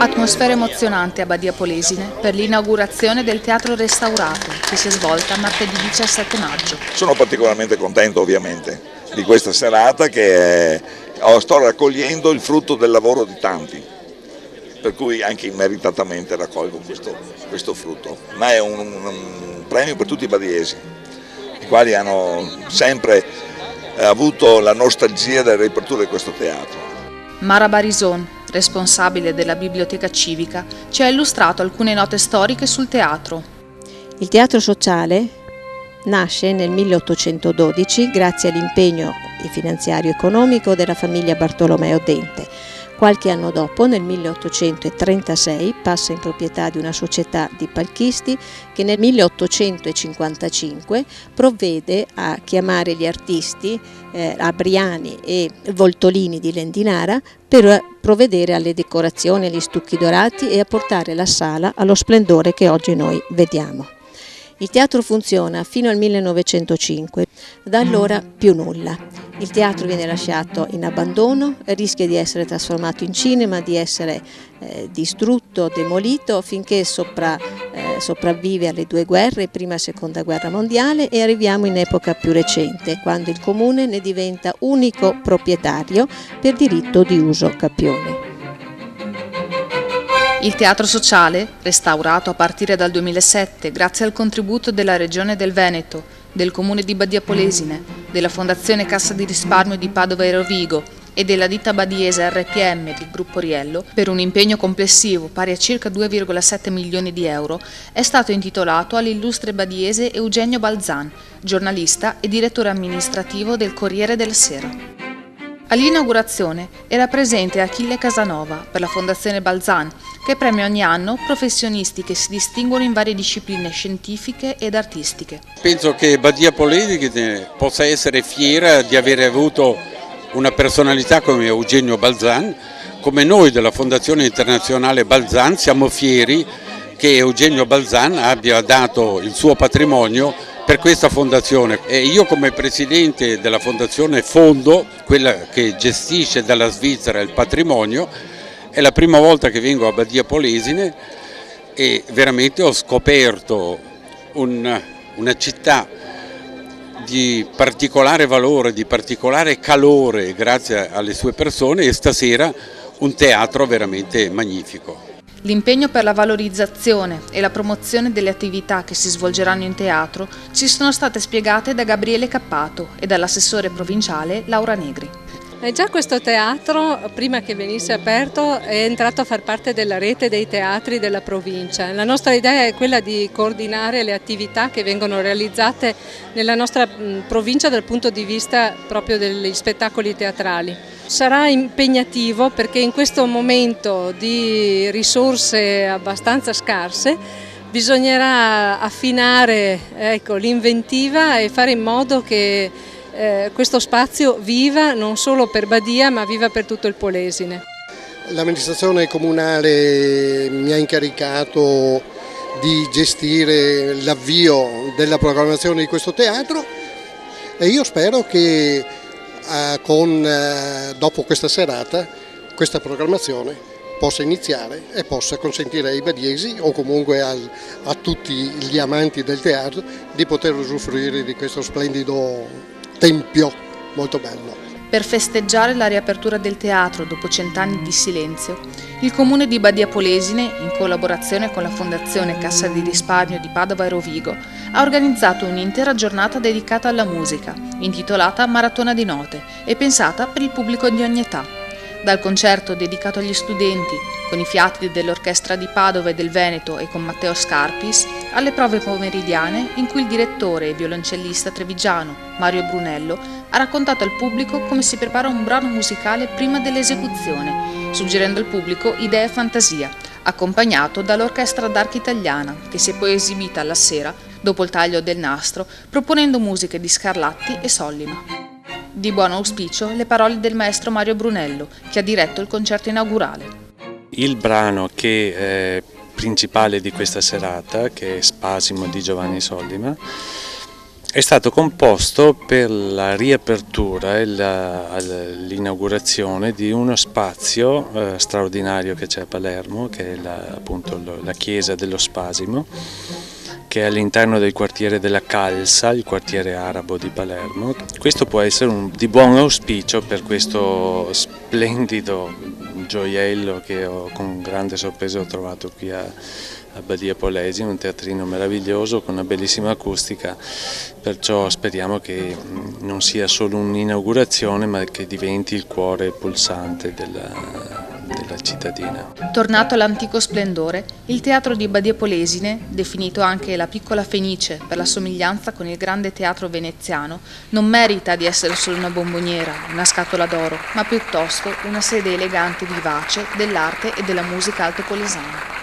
Atmosfera emozionante a Badia Polesine per l'inaugurazione del teatro restaurato che si è svolta martedì 17 maggio. Sono particolarmente contento ovviamente di questa serata che sto raccogliendo il frutto del lavoro di tanti, per cui anche immeritatamente raccolgo questo frutto, ma è un premio per tutti i badiesi, i quali hanno sempre avuto la nostalgia della riapertura di questo teatro. Mara Barison, responsabile della biblioteca civica, ci ha illustrato alcune note storiche sul teatro. Il teatro sociale nasce nel 1812 grazie all'impegno finanziario e economico della famiglia Bartolomeo Dente. Qualche anno dopo, nel 1836, passa in proprietà di una società di palchisti che nel 1855 provvede a chiamare gli artisti Abriani e Voltolini di Lendinara per provvedere alle decorazioni, agli stucchi dorati e a portare la sala allo splendore che oggi noi vediamo. Il teatro funziona fino al 1905, da allora più nulla. Il teatro viene lasciato in abbandono, rischia di essere trasformato in cinema, di essere distrutto, demolito, finché sopravvive alle due guerre, prima e seconda guerra mondiale, e arriviamo in epoca più recente, quando il comune ne diventa unico proprietario per diritto di uso capione. Il teatro sociale, restaurato a partire dal 2007 grazie al contributo della Regione del Veneto, del Comune di Badia Polesine, della Fondazione Cassa di Risparmio di Padova e Rovigo e della ditta badiese RPM del Gruppo Riello, per un impegno complessivo pari a circa 2,7 milioni di euro, è stato intitolato all'illustre badiese Eugenio Balzan, giornalista e direttore amministrativo del Corriere della Sera. All'inaugurazione era presente Achille Casanova per la Fondazione Balzan, che premia ogni anno professionisti che si distinguono in varie discipline scientifiche ed artistiche. Penso che Badia Polesine possa essere fiera di avere avuto una personalità come Eugenio Balzan. Come noi della Fondazione Internazionale Balzan siamo fieri che Eugenio Balzan abbia dato il suo patrimonio per questa fondazione, e io come presidente della fondazione Fondo, quella che gestisce dalla Svizzera il patrimonio, è la prima volta che vengo a Badia Polesine e veramente ho scoperto una città di particolare valore, di particolare calore grazie alle sue persone, e stasera un teatro veramente magnifico. L'impegno per la valorizzazione e la promozione delle attività che si svolgeranno in teatro ci sono state spiegate da Gabriele Cappato e dall'assessore provinciale Laura Negri. Già questo teatro, prima che venisse aperto, è entrato a far parte della rete dei teatri della provincia. La nostra idea è quella di coordinare le attività che vengono realizzate nella nostra provincia dal punto di vista proprio degli spettacoli teatrali. Sarà impegnativo perché in questo momento di risorse abbastanza scarse bisognerà affinare l'inventiva e fare in modo che questo spazio viva non solo per Badia ma viva per tutto il Polesine. L'amministrazione comunale mi ha incaricato di gestire l'avvio della programmazione di questo teatro e io spero che dopo questa serata questa programmazione possa iniziare e possa consentire ai badiesi o comunque a tutti gli amanti del teatro di poter usufruire di questo splendido tempio molto bello. Per festeggiare la riapertura del teatro dopo 100 anni di silenzio, il Comune di Badia Polesine, in collaborazione con la Fondazione Cassa di Risparmio di Padova e Rovigo, ha organizzato un'intera giornata dedicata alla musica, intitolata Maratona di Note e pensata per il pubblico di ogni età. Dal concerto dedicato agli studenti, con i fiati dell'Orchestra di Padova e del Veneto e con Matteo Scarpis, alle prove pomeridiane in cui il direttore e violoncellista trevigiano Mario Brunello ha raccontato al pubblico come si prepara un brano musicale prima dell'esecuzione, suggerendo al pubblico idee e fantasia, accompagnato dall'Orchestra d'Archi Italiana, che si è poi esibita alla sera, dopo il taglio del nastro, proponendo musiche di Scarlatti e Sollima. Di buon auspicio le parole del maestro Mario Brunello, che ha diretto il concerto inaugurale. Il brano che è principale di questa serata, che è Spasimo di Giovanni Sollima, È stato composto per la riapertura e l'inaugurazione di uno spazio straordinario che c'è a Palermo, che è appunto la chiesa dello Spasimo, che è all'interno del quartiere della Calza, il quartiere arabo di Palermo. Questo può essere di buon auspicio per questo splendido gioiello che con grande sorpresa ho trovato qui a Badia Polesine, un teatrino meraviglioso con una bellissima acustica, perciò speriamo che non sia solo un'inaugurazione ma che diventi il cuore pulsante della cittadina. Tornato all'antico splendore, il teatro di Badia Polesine, definito anche la piccola Fenice per la somiglianza con il grande teatro veneziano, non merita di essere solo una bomboniera, una scatola d'oro, ma piuttosto una sede elegante e vivace dell'arte e della musica altopolesana.